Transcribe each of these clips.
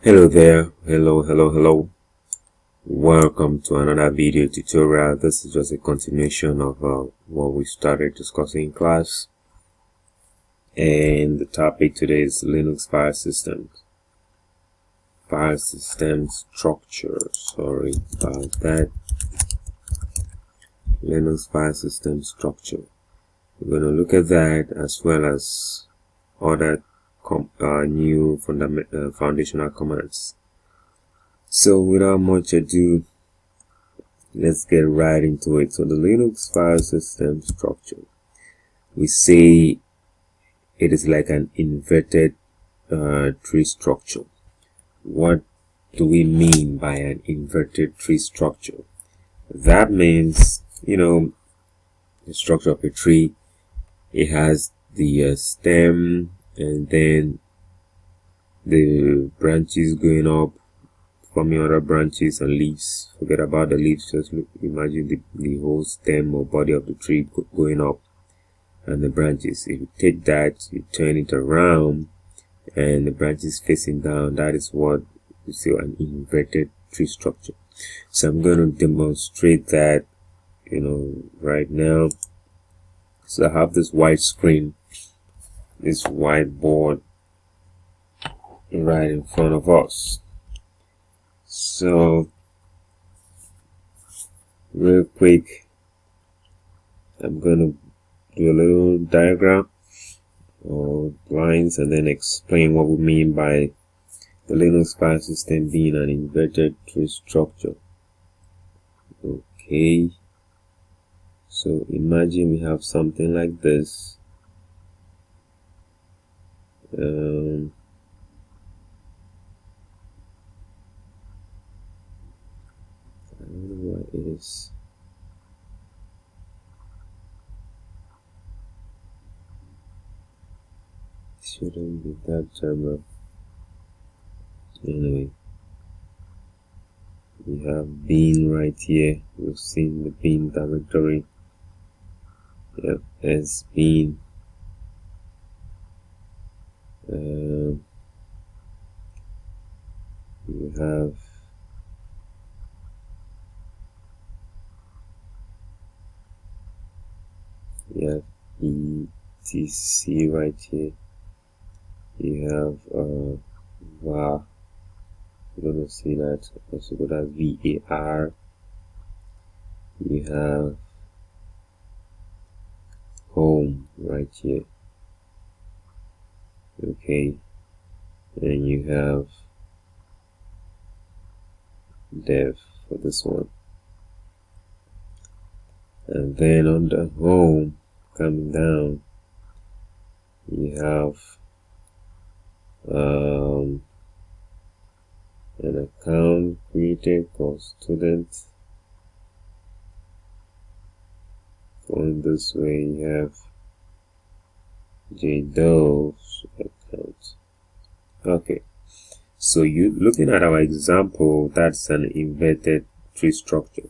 Hello there, hello. Welcome to another video tutorial. This is just a continuation of what we started discussing in class. And the topic today is Linux file systems. File system structure, sorry about that. Linux file system structure. We're going to look at that as well as other new foundational commands. So without much ado, let's get right into it. So the Linux file system structure, we say it is like an inverted tree structure. What do we mean by an inverted tree structure? That means, the structure of a tree, it has the stem and then the branches going up, forming other branches and leaves. Forget about the leaves, just imagine the whole stem or body of the tree going up and the branches. If you take that, you turn it around and the branches facing down, that is what you see an inverted tree structure. So I'm going to demonstrate that right now. So I have this white screen, this whiteboard right in front of us. So real quick, I'm going to do a little diagram or lines and then explain what we mean by the Linux file system being an inverted tree structure. Okay, so imagine we have something like this. I don't know what it is. Shouldn't be that camera. Anyway, we have bin right here. We've seen the bin directory. Yep, as bin. We have etc right here. You have var. You're gonna see that also got as var. You have home right here. Okay, and you have dev for this one. And then on the home, coming down, you have an account created for student. Going this way, you have JDove's account. Okay, so you looking at our example, that's an inverted tree structure.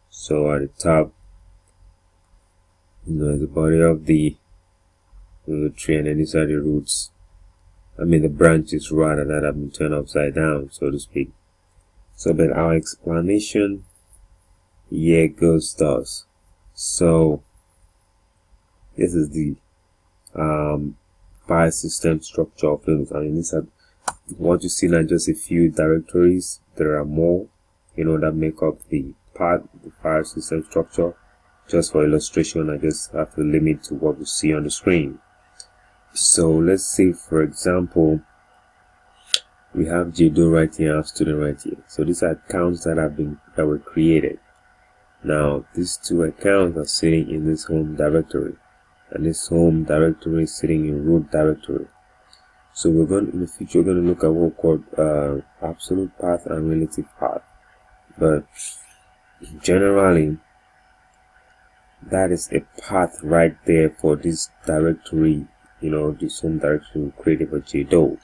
So at the top, the body of the tree, and then these are the roots. The branches rather, that have been turned upside down, so to speak. So, but our explanation here goes thus. So, this is the file system structure of Linux. These are what you see, not just a few directories. There are more, that make up the file system structure. Just for illustration, I just have to limit to what we see on the screen. So let's say, for example, we have JDo right here, I have student right here. So these are accounts that were created. Now these two accounts are sitting in this home directory, and this home directory is sitting in root directory. So in the future we're going to look at what we call absolute path and relative path. But generally, that is a path right there for this directory. This home directory created for JDo.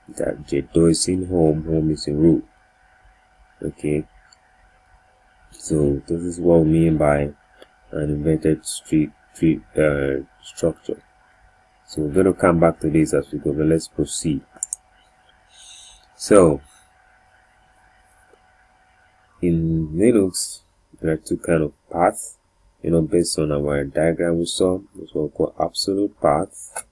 That JDo is in home is in root. Okay, so this is what we mean by an inverted tree structure. So we're going to come back to this as we go, but let's proceed. So in Linux, there are two kind of paths, based on our diagram we saw. This one called absolute path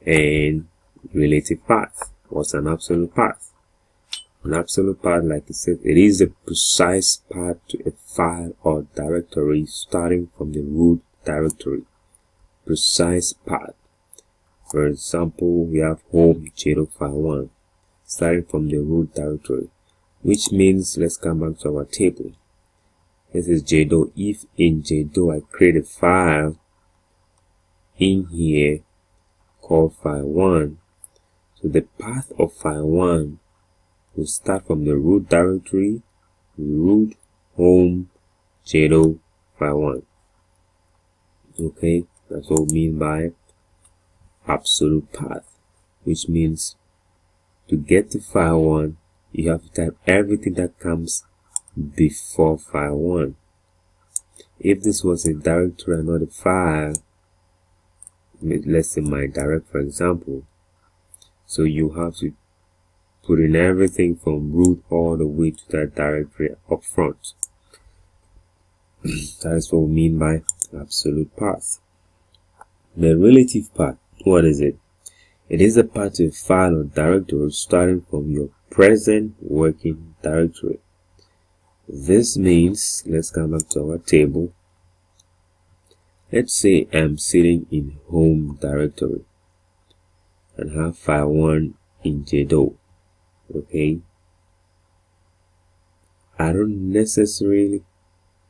and relative path. What's an absolute path? An absolute path, like I said, it is a precise path to a file or directory starting from the root directory. Precise path. For example, we have home JDO file 1 starting from the root directory, which means, let's come back to our table. This is JDO. If in JDO I create a file in here called file 1, so the path of file 1 will start from the root directory, root home JDO file 1. Okay, that's what we mean by absolute path, which means to get to file 1, you have to type everything that comes before file 1. If this was a directory and not a file, let's say my direct, for example, so you have to put in everything from root all the way to that directory up front. That is what we mean by absolute path. The relative path, what is it? It is a path to a file or directory starting from your present working directory. This means, let's come back to our table. Let's say I'm sitting in home directory and have file 1 in JDO. Okay, I don't necessarily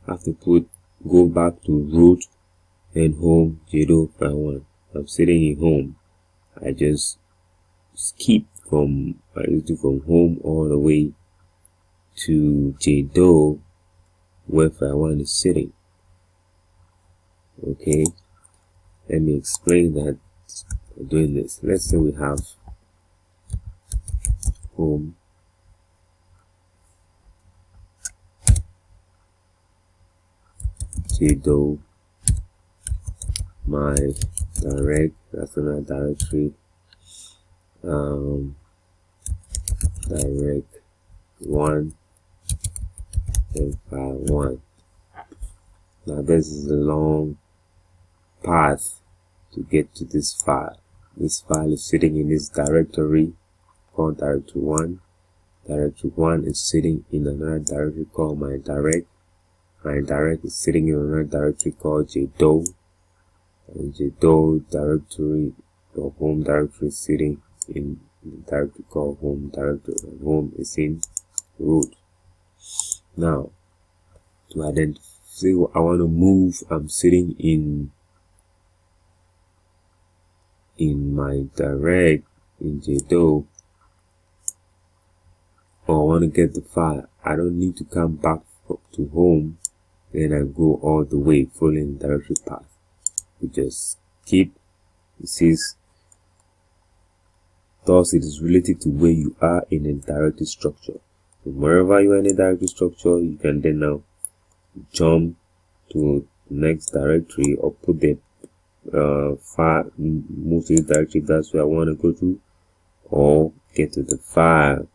have to go back to root and home JDO file 1. I'm sitting in home. I just skip from home all the way to JDO where file 1 is sitting. Okay, let me explain that by doing this. Let's say we have home JDO my direct, that's another directory, direct 1 and file 1. Now this is a long path to get to this file. This file is sitting in this directory called directory 1. Directory 1 is sitting in another directory called my direct. My direct is sitting in another directory called JDO. And JDO directory or home directory is sitting in the directory called home directory, and home is in root. Now, to identify, I want to move, I'm sitting in my direct in JDO, or I want to get the file. I don't need to come back to home, then I go all the way following the directory path. We just keep, it says, thus it is related to where you are in a directory structure. So wherever you are in a directory structure, you can then now jump to the next directory or put the file, move to the directory if that's where I want to go to, or get to the file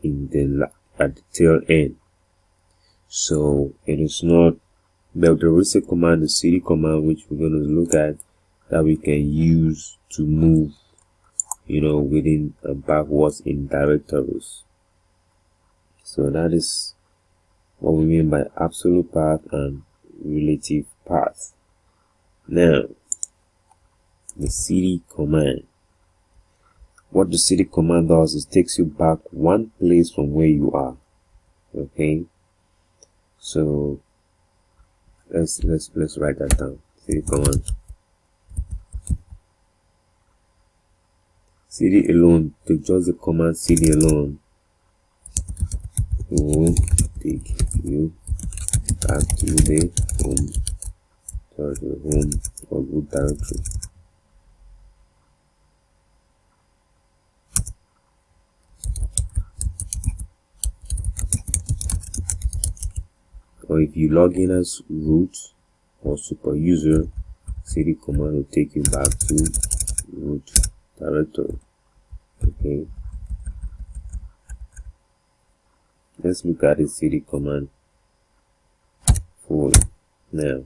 in the at the tail end. So it is not, but there is a command, the cd command, which we're going to look at, that we can use to move, within and backwards in directories. So that is what we mean by absolute path and relative path. Now, the cd command. What the cd command does is takes you back one place from where you are. Okay, so let's write that down. Cd command. Cd alone, take just the command cd alone, will take you back to the home or root directory. Or if you log in as root or super user, cd command will take you back to root directory. Okay. Okay, let's look at the cd command folder now.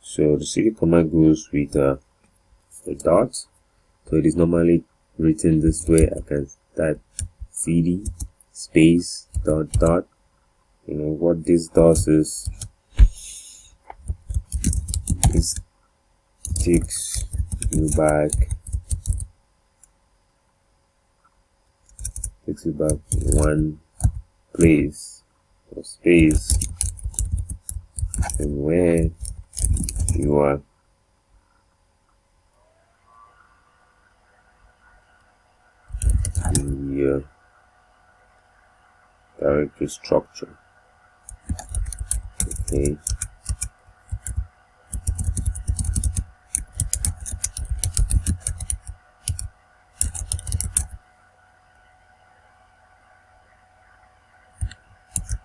So the cd command goes with a dot. So it is normally written this way. I can type cd space dot dot. You know what this does is it takes you back one place or space and where you are in your directory structure. Okay,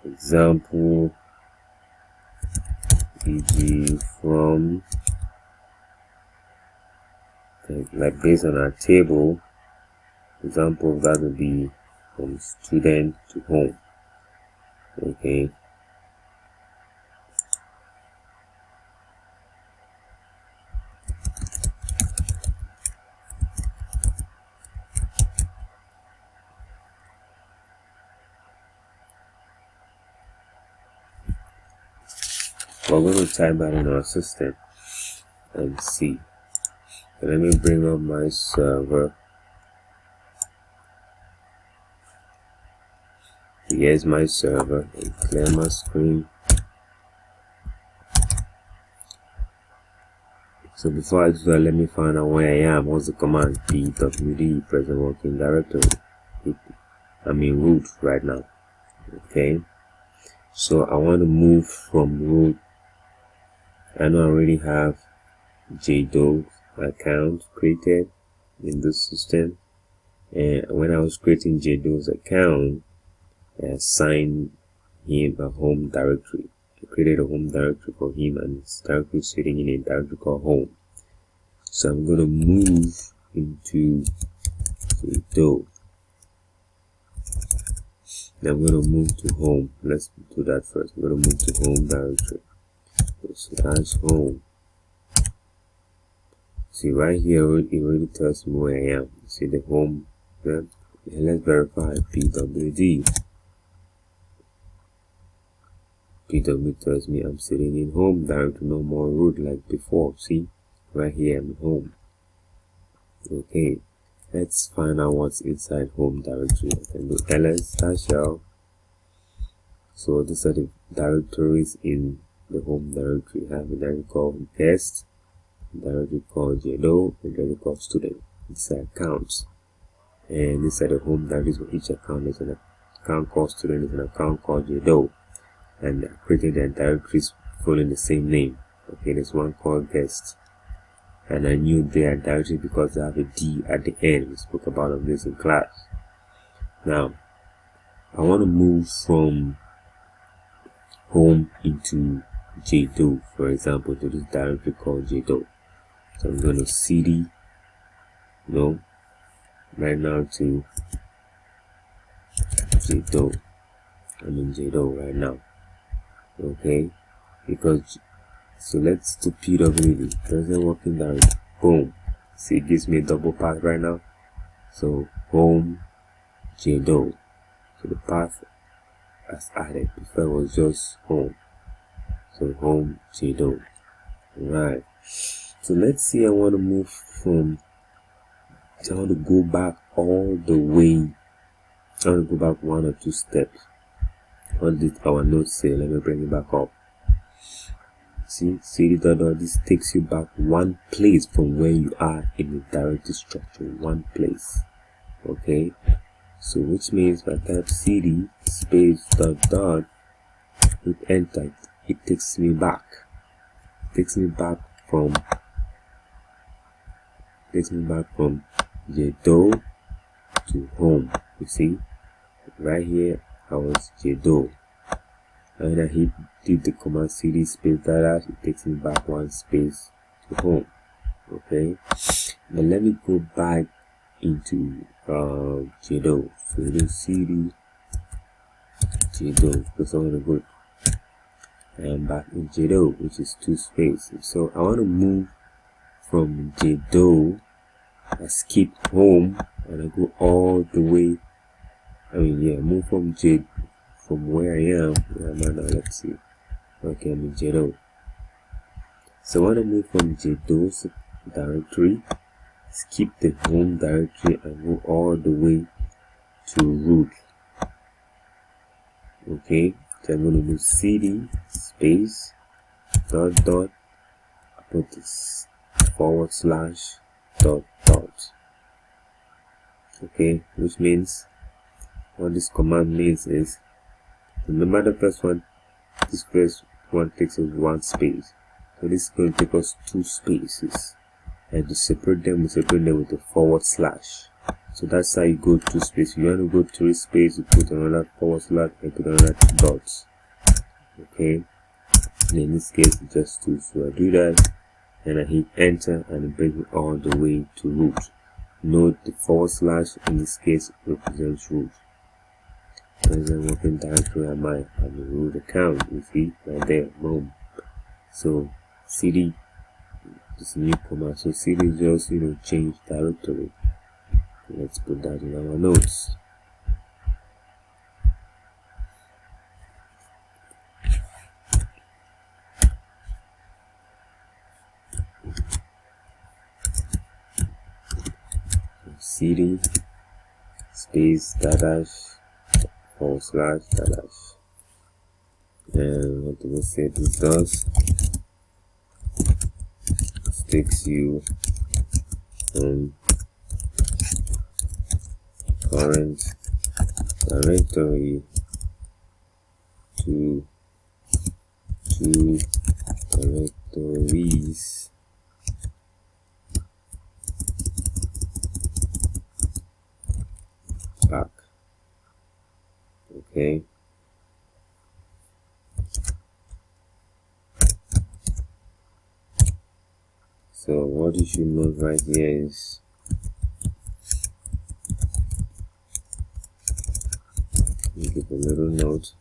example e.g. from, like based on our table, example of that would be from student to home. Okay, we're going to type that in our system and see. So let me bring up my server. Here's my server and clear my screen. So before I do that, let me find out where I am. What's the command? pwd present working directory. I'm in root right now. Okay, so I want to move from root. I know I already have JDO account created in this system, and when I was creating JDO's account, I assigned him a home directory. I created a home directory for him, and it's directly sitting in a directory called home. So I'm going to move into JDO. Now I'm going to move to home. Let's do that first. I'm going to move to home directory. So that's home. See right here, it already tells me where I am. See the home. Yeah? Let's verify pwd. pw tells me I'm sitting in home directory, no more root like before. See, right here I'm home. Okay, let's find out what's inside home directory. I can do ls-l. So these are the directories in the home directory. I have a directory called guest, a directory called JDO, a directory called student. These are accounts, and these are the home directories for each account. There's an account called student, there's an account called JDO, and I created the directories following the same name. Okay, there's one called guest, and I knew they are directories because they have a D at the end. We spoke about this in class. Now I want to move from home into JDO, for example, to this directory called JDO. So I'm going to cd, right now to JDO. I'm in JDO right now. Okay, because so let's do pwd present working directory. Boom. See, it gives me a double path right now. So home JDO. So the path as added before it was just home. So home JDO. Right. So let's see, I want to move from, I want to go back all the way. I want to go back one or two steps. What did our note say? Let me bring it back up. See, cd dot dot, this takes you back one place from where you are in the directory structure. One place. Okay. So which means if I type cd space dot dot, hit enter, it takes me back. It takes me back from JDO to home. You see, right here I was JDO, and I did the command cd space dot, it takes me back one space to home. Okay, But let me go back into JDO. So we do cd JDO because I want to go and back in JDO, which is 2 spaces. So I want to move from JDO. I skip home and I go all the way. Move from where I am. Where am I now? Let's see. Okay, I'm in JDO. So I want to move from JDO's directory, skip the home directory, and go all the way to root. Okay, so I'm going to do cd space dot I put this / dot. Okay, which means what this command means is, remember the first one, this first one takes us 1 space, so this is going to take us 2 spaces, and to separate them, we separate them with a /. So that's how you go 2 spaces. You want to go 3 spaces, you put another / and put another dots. Okay, and in this case it's just 2. So I do that and I hit enter, and it brings me all the way to root. Note the / in this case represents root. As I'm working directory, I'm in root account. You see right there, boom. So cd is a new command. So cd just change directory. Let's put that in our notes. cd space // and what do we say this does? It takes you from current directory to 2 directories back. Okay, so what you should note right here is give a little note.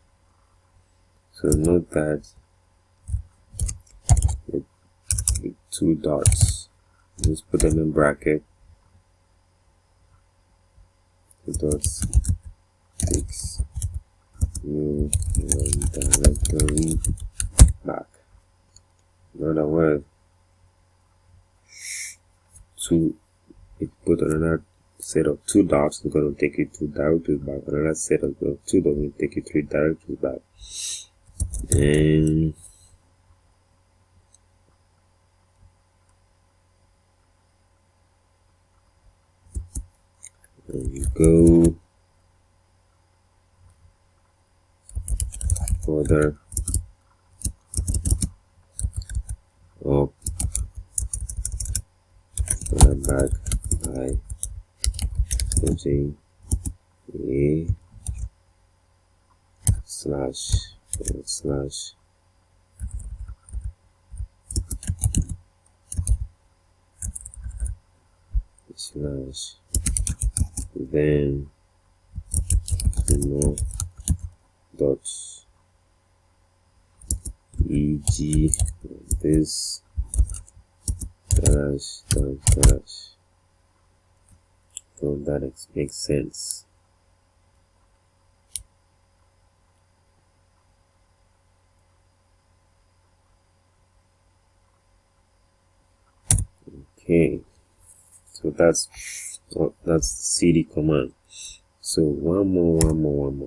So note that the 2 dots, just put them in bracket. The dots takes you directory back. In other words, if you put another set of 2 dots, it's going to take you 2 directories back. Another set of 2 dots will take you 3 directories back. And there you go. Further up, further back by putting a / then 2 more dots, e.g. this / so that makes sense. Okay, so that's the cd command. So one more.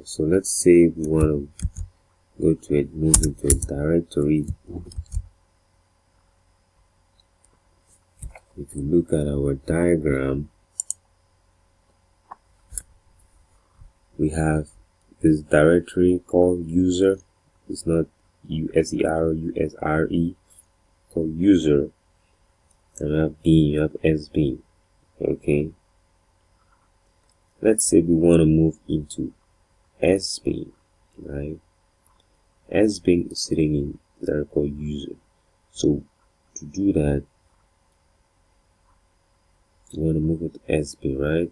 So let's say we want to go to it, move into a directory. If you look at our diagram, we have this directory called user. It's not USER, called user. And we have bean, you have sbean. Okay, let's say we want to move into sbean, right? Sbean is sitting in there called user. So to do that, We want to move it to SB, right?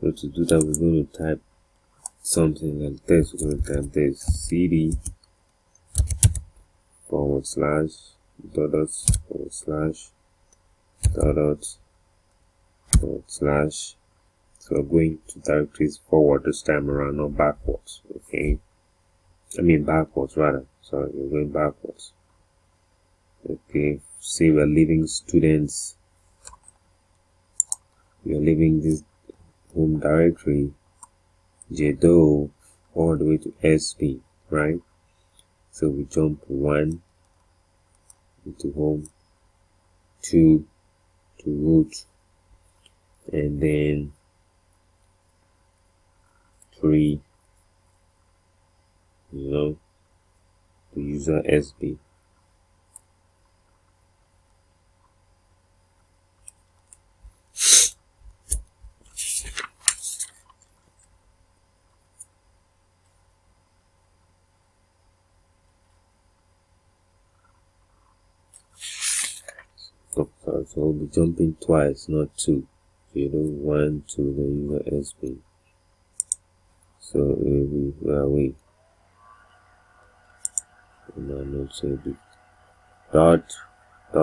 So to do that, we're going to type something like this. We're going to type this cd / dot / so we're going to directories forward this time around, not backwards. Okay, I mean backwards rather, sorry, we're going backwards. Okay, say we're leaving students, we are leaving this home directory JDO all the way to SB, right? So we jump 1 into home, 2 to root, and then 3, to user SB. So we'll be jumping twice, not 2. So 1 to the user SB. So it will be where are we? And now note, so it will be dot /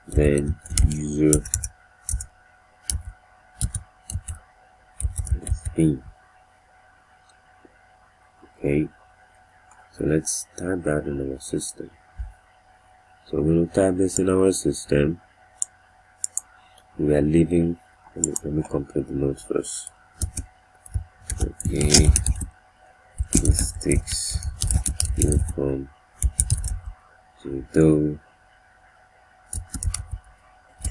then user SB. Okay, so let's type that in our system. So we're going to type this in our system. We are leaving, let me complete the notes first. Okay, this takes you from JDO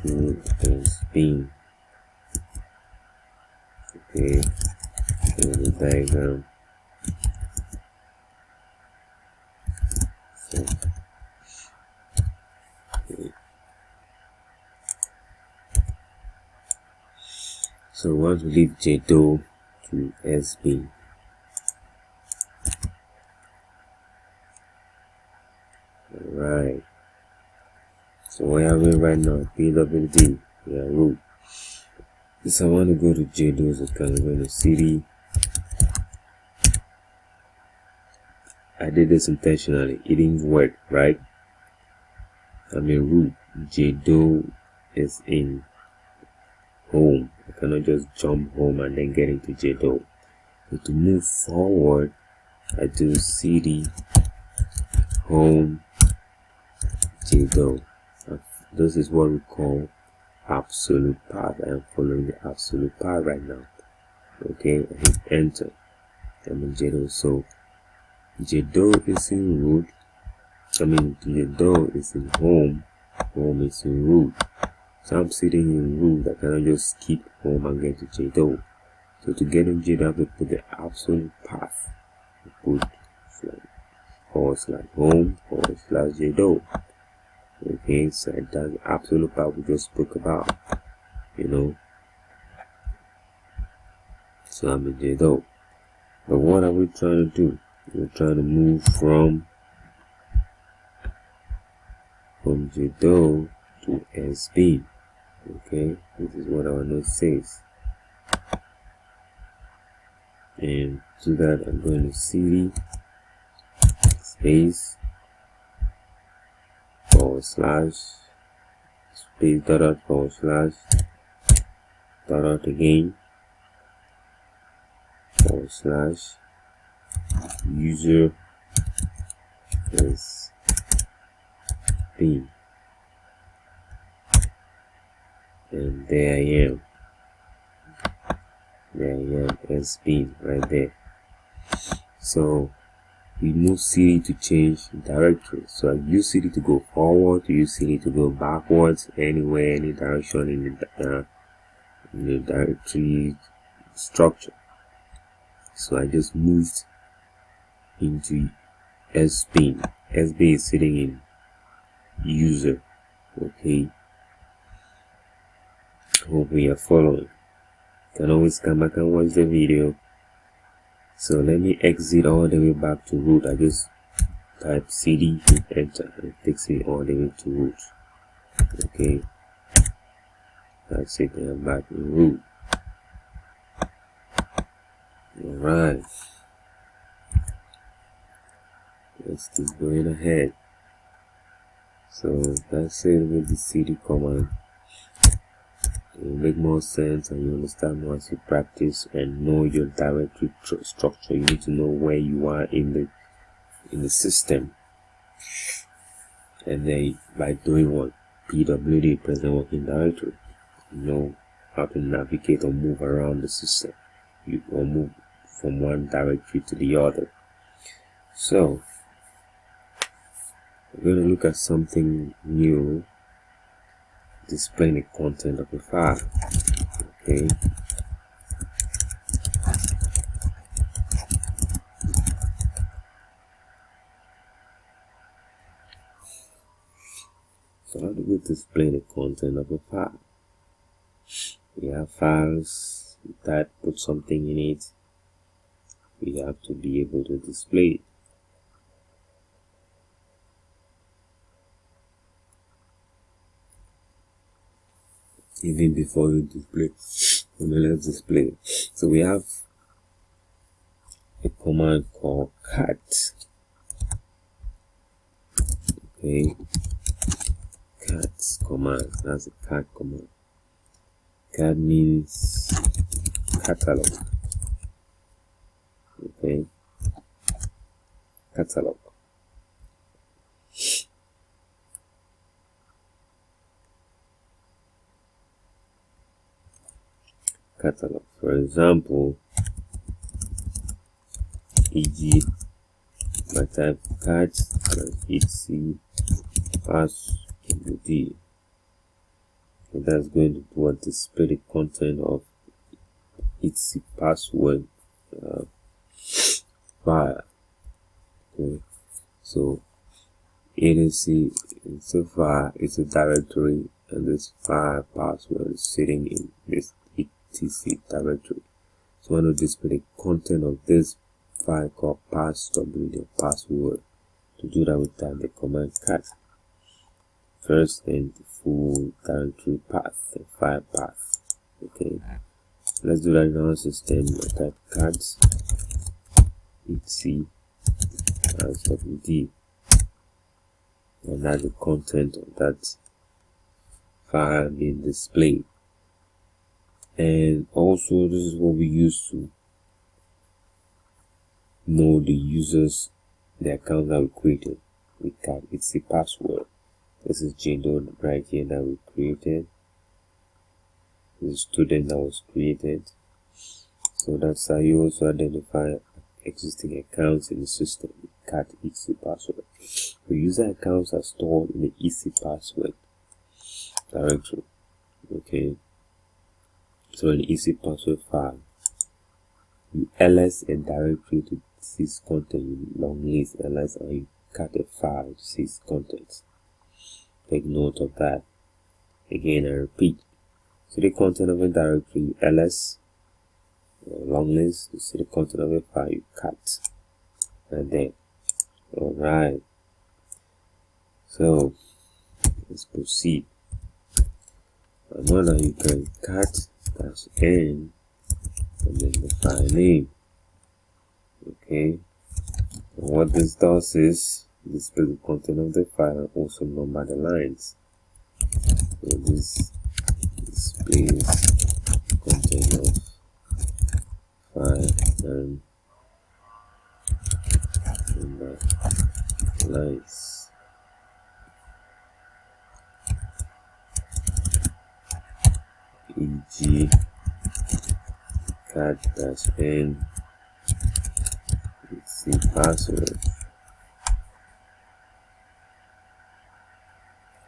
to SB. Okay, so the diagram. So we want to leave JDO to SB. Alright. So where are we right now? PWD. Yeah, root. So I want to go to JDO's account. I'm going to cd. I did this intentionally. It didn't work, right? I mean root. JDO is in home. I cannot just jump home and then get into JDO. So to move forward, I do cd home JDO. This is what we call absolute path. I am following the absolute path right now. Okay, I hit enter. I'm in JDO. So JDO is in root. JDO is in home. Home is in root. So I'm sitting in root. I cannot just skip home and get to JDO. So to get in JDO, I have to put the absolute path. Put /home /JDO. Okay, so that's the absolute path we just spoke about. So I'm in JDO. But what are we trying to do? We're trying to move from JDO to SB. Okay, this is what our note says. And to that, I'm going to cd space / space / again / user SB. And there I am. SB right there. So we move cd to change directory. So I use cd to go forward, to use cd to go backwards, anywhere, any direction in the directory structure. So I just moved into SB. SB is sitting in user. Okay, hope we are following. You can always come back and watch the video. So let me exit all the way back to root. I just type cd, hit enter, and it takes me all the way to root. Okay, that's it, and I'm back in root. Alright, let's keep going ahead. So that's it with the cd command. It will make more sense and you understand more as you practice and know your directory structure. You need to know where you are in the system, and then by doing what pwd, present working directory, you know how to navigate or move around the system, or move from one directory to the other. So we're going to look at something new, displaying the content of a file. Okay, so how do we display the content of a file? We have files that put something in it. We have to be able to display it. Even before you display, let's display. So we have a command called cat. Okay, cat command. That's a cat command. Cat means catalog. Okay, catalog. Catalog. For example, e.g. I type cat etc passwd. And that's going to do a display the content of etc password file. Okay, so it's a file, it's a directory, and this file password is sitting in this etc directory. So I want to display the content of this file called passwd or password. To do that, we type the command cat. First, then the full directory path, the file path. Okay, let's do that in our system. I type cat etc passwd, and that's the content of that file being displayed. And also, this is what we use to know the users, the account that we created. We cat etc password. This is Jado right here that we created. This is student that was created. So that's how you also identify existing accounts in the system. Cat etc password. The user accounts are stored in the etc password directory. Okay, so in the etc password file, you ls a directory to see its content, you long list ls, and you cat a file to see its contents. Take note of that. Again, I repeat. So the content of a directory, ls, long list, you see the content of a file, you cat, and then. Alright. So let's proceed. Another, you can cat -n and then the file name. Okay. And what this does is display the content of the file and also number the lines. So this displays content of file and number lines. E.g. cat-n etc password.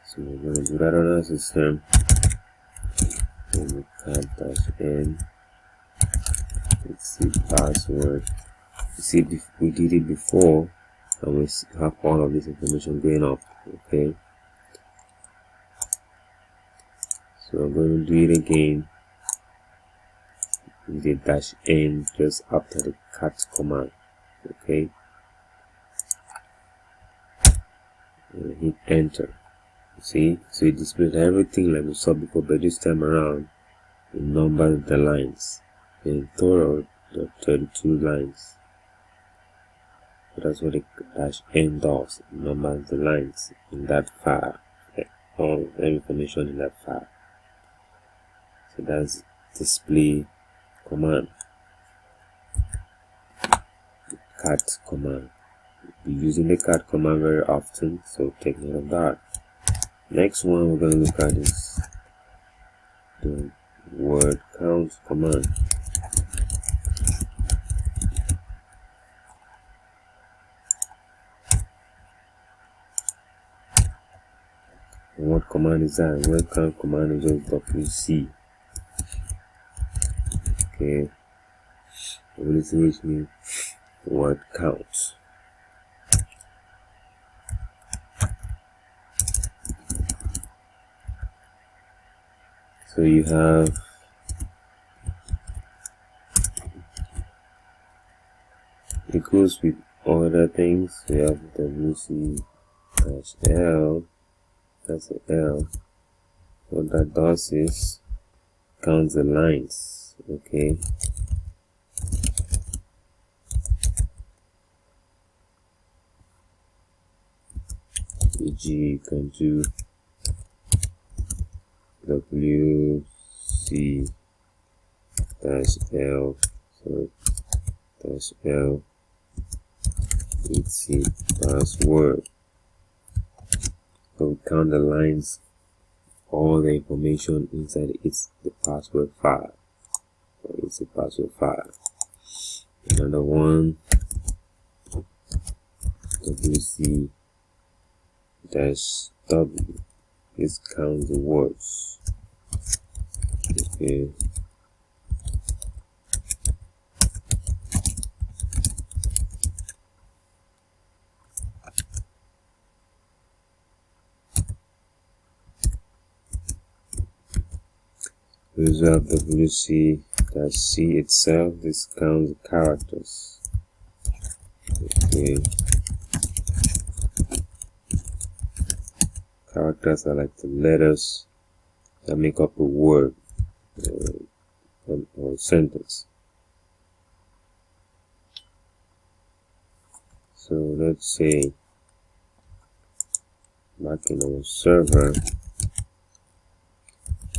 So we're going to do that on our system. Cat-n etc password. You see, we did it before, and we have all of this information going up. Okay, so I'm going to do it again with the -n just after the cat command. Okay, and hit enter. See, so it displayed everything like we saw before, but this time around it numbered the lines. In total, there are 32 lines. So that's what the -n does. It numbers the lines in that file, all the information in that file. So that's display command, the cat command. We'll be using the cat command very often, so take note of that. Next one we're going to look at is the word count command. And what command is that? Word count command is just WC. Okay, WC, which means word count. So you have it goes with other things. We have WC-L, that's an L. What that does is counts the lines. Okay, e.g. you can do WC-L, so -L etc password. So we count the lines, all the information inside the password file. So it's a password file. Another one, WC-W. This counts the words. Okay. We also have WC-C itself. This counts the characters. Okay. Characters are like the letters that make up a word or sentence. So let's say back in our server,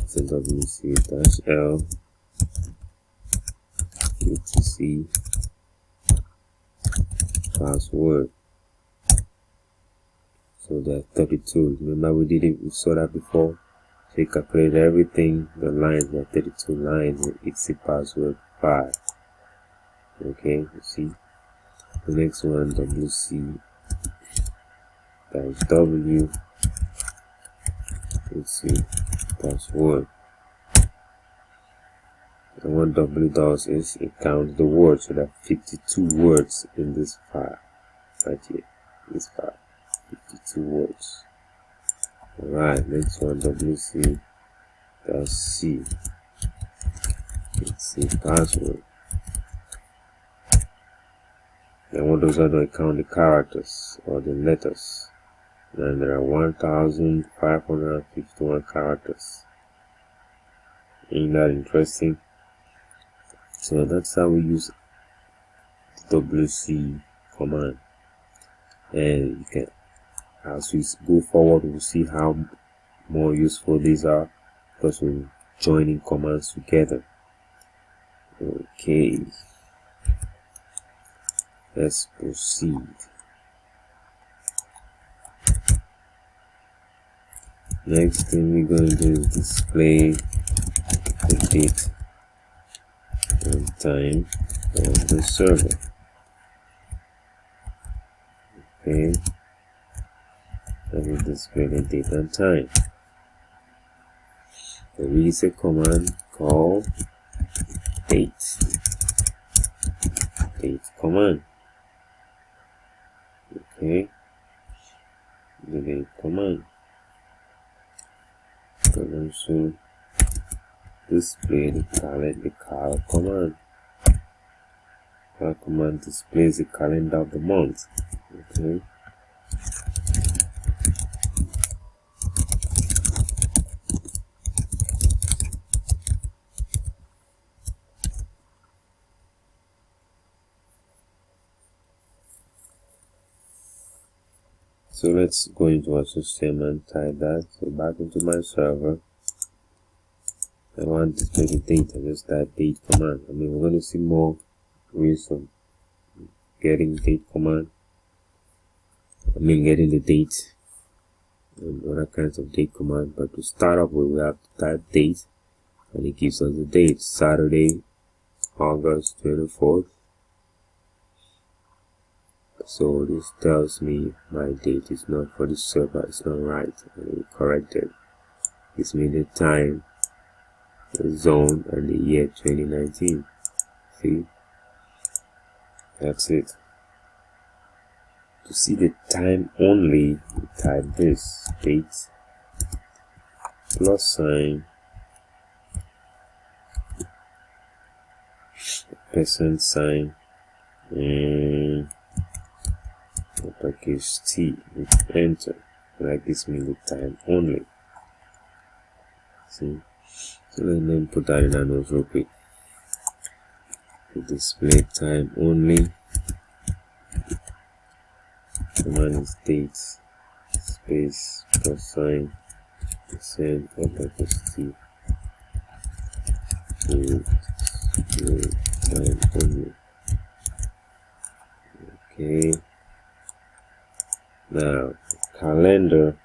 so WC-L etc password. So there are 32. Remember we saw that before. So you calculate everything, the lines, there are 32 lines, and it's a password 5. Okay, you see. The next one, WC-W, let's see, password. And what W does is it counts the words. So there are 52 words in this file, right here, this file, 52 words. Alright, next one, WC-C, let's see, password. And what does that do? It count the characters or the letters. And there are 1,551 characters. Ain't that interesting? So that's how we use the WC command. And you can, as we go forward, we'll see how more useful these are because we're joining commands together. Okay, let's proceed. Next thing we're going to do is display the date and time of the server. Okay, let me display the date and time. There is a command called date command. Okay, the date command can also display the cal command. Cal command displays the calendar of the month. Okay, So let's go into our system and type that. So back into my server. I want to display the date. I just type date command. I mean, we're going to see more ways of getting date command. I mean, getting the date and other kinds of date command. But to start off with, we have to type date, and it gives us the date, Saturday, August 24th. So this tells me my date is not for the server, it's not right, and it corrected. Gives me the time, the zone, and the year 2019. See, that's it. To see the time only, we type this, date plus sign percent sign and uppercase T with enter. That gives me the time only. See, so let me put that in our notes real quick. The display time only. Command is date space plus sign percent uppercase T with time only. Okay. Now calendar.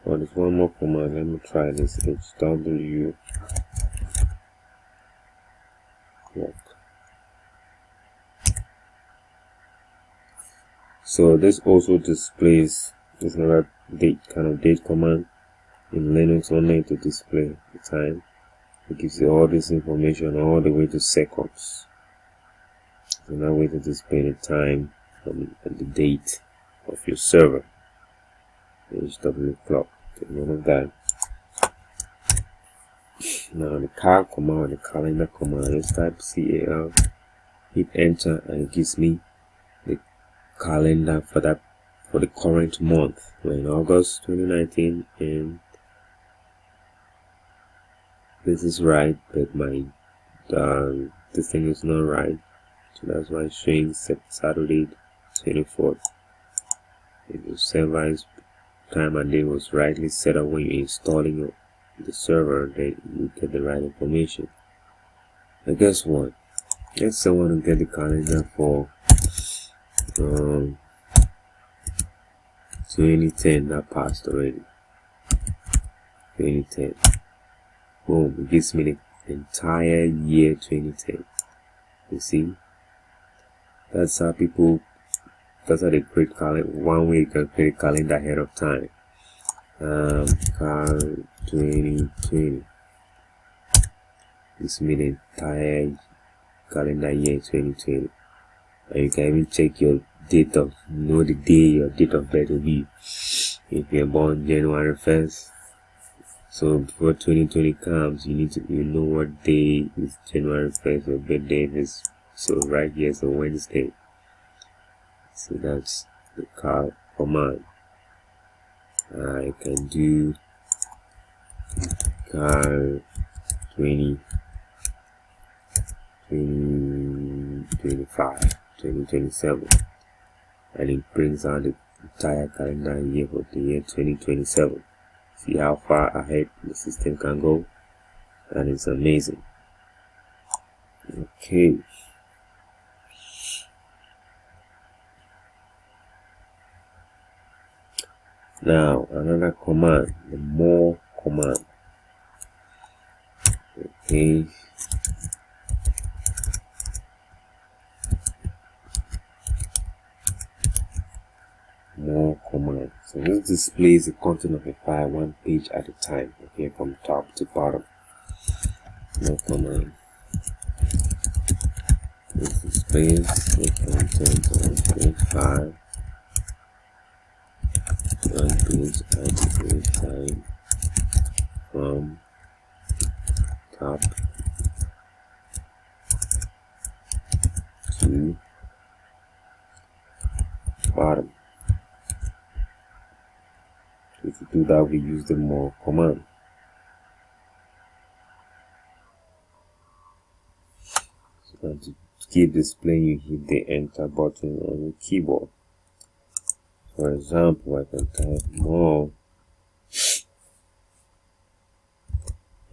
Oh, there's one more command. Let me try this. HW clock. So this also displays this another date kind of date command in Linux only to display the time. It gives you all this information all the way to seconds. So now way to display the time and the date of your server. HW clock. Take note of that. Now the cal command, the calendar command, let's type CAL, hit enter, and it gives me the calendar for the current month. We're in August 2019, and this is right, but my this thing is not right, so that's why it's showing Saturday 24th. If your server's time and date was rightly set up when you're installing the server, then you get the right information. And guess what? Let's say I want to get the calendar for 2010 that passed already. 2010. Boom, it gives me the entire year 2010. You see? That's how they create calendar. One way you can create a calendar ahead of time. Cal 2020. Gives me the entire calendar year 2020. And you can even check your date of, the day your date of birth will be. If you're born January 1st, so before 2020 comes, you know what day is January 1st, your birthday is. So right here is a Wednesday. So that's the cal command. I can do cal 2027, and it brings out the entire calendar year for the year 2027. See how far ahead the system can go, and it's amazing. Okay. Now another command, the more command. Okay. More command. So this displays the content of a file one page at a time. Okay, from top to bottom. More command. This displays the content of a file one page at a time from top to bottom. So to do that, we use the more command. So now to keep displaying, you hit the enter button on your keyboard. So For example, I can type more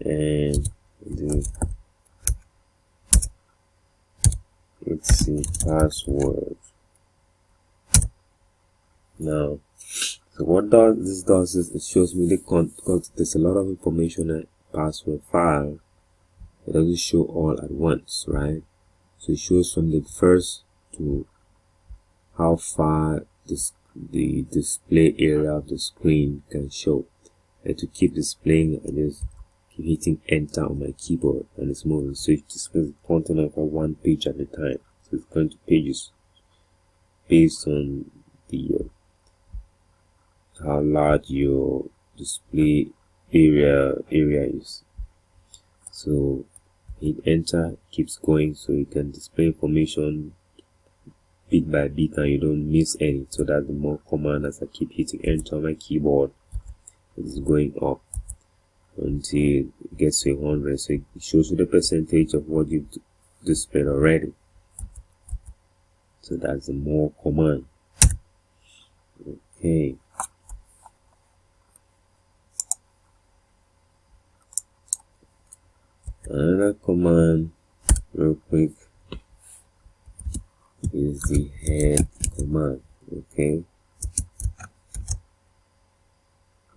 and the password. Now, so what this does is it shows me the because there's a lot of information in a password file. It doesn't show all at once, right? So it shows from the first to how far the display area of the screen can show. And to keep displaying, I just keep hitting enter on my keyboard and it's moving. So it displays the content of one page at a time. So it's going to pages based on the how large your display area is. So hit enter, keeps going, so you can display information bit by bit and you don't miss any. So that's the more command. As I keep hitting enter on my keyboard, it is going up until it gets to 100. So it shows you the percentage of what you've displayed already. So that's the more command. Okay. Another command real quick is the head command. Okay,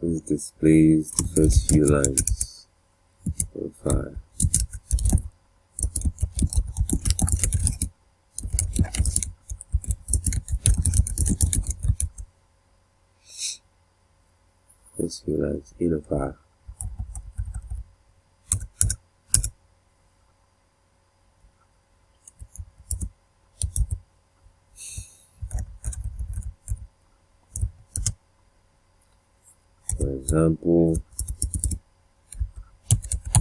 this displays the first few lines of file. First few lines in a file. For example,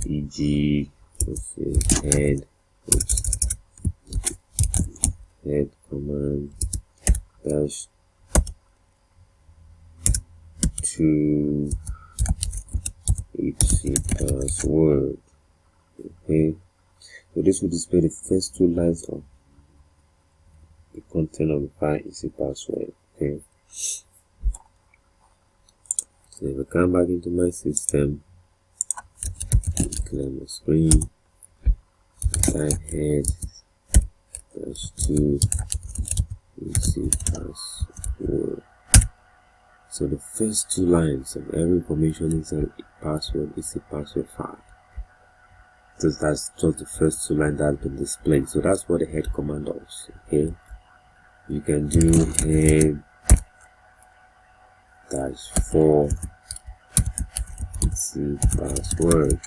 e.g. let's say head command dash to password. Okay, so this will display the first two lines of the content of the file is a password. Okay, so if I come back into my system, clear my screen, type head dash to password. So the first two lines of every information inside a password is a password file. So that's just the first two lines that have been displayed. So that's what the head command does. Okay, you can do head dash for password.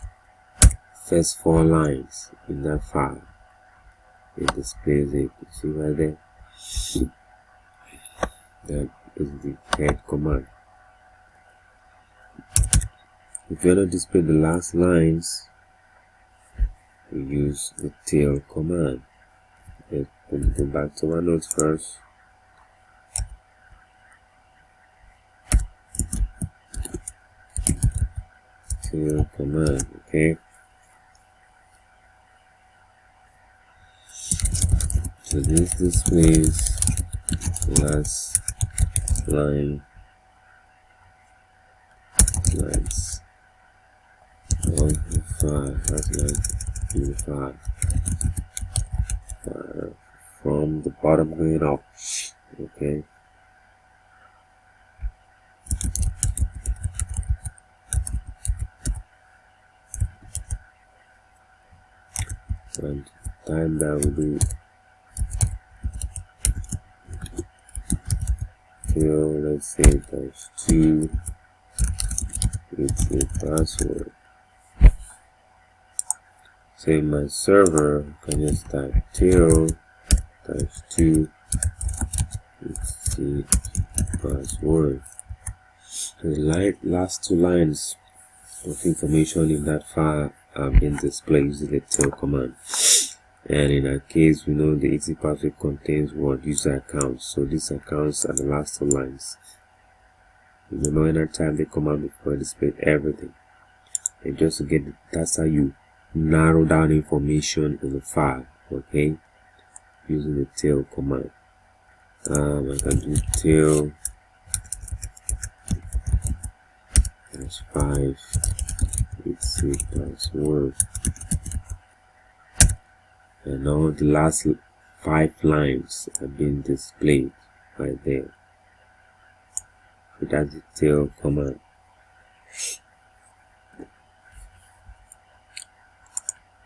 First four lines in that file, it displays it. You see right there? That is the head command. If you want to display the last lines, we use the tail command. Let me go back to my notes first. Tail command, okay. So this displays last lines of the file, last line in the file, from the bottom going up. Okay. And time that will be till, let's say, dash 2 with a password. So in my server, I can just type till dash 2 with the password. So the last two lines of information in that file have been displayed using the tail command. And in our case, we know the easy password contains what user accounts. So these accounts are the last two lines. You know, when I type the command before, I displayed everything. And just to get that's how you narrow down information in the file. Okay, using the tail command. I can do tail 5 etc password, and now the last 5 lines have been displayed right there. So that's the tail command.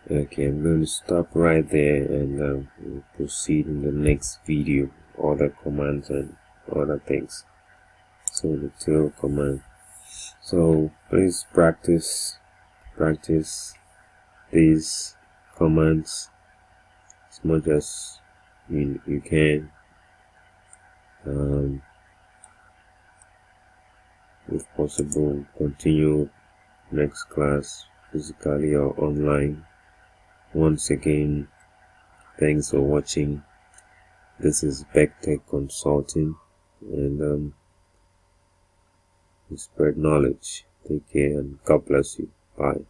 Okay, I'm going to stop right there, and we'll proceed in the next video, other commands and other things. So the tail command. So please practice these commands as much as you can. If possible, continue next class physically or online. Once again, thanks for watching. This is Tech Consulting, and we spread knowledge. Take care and God bless you. Bye.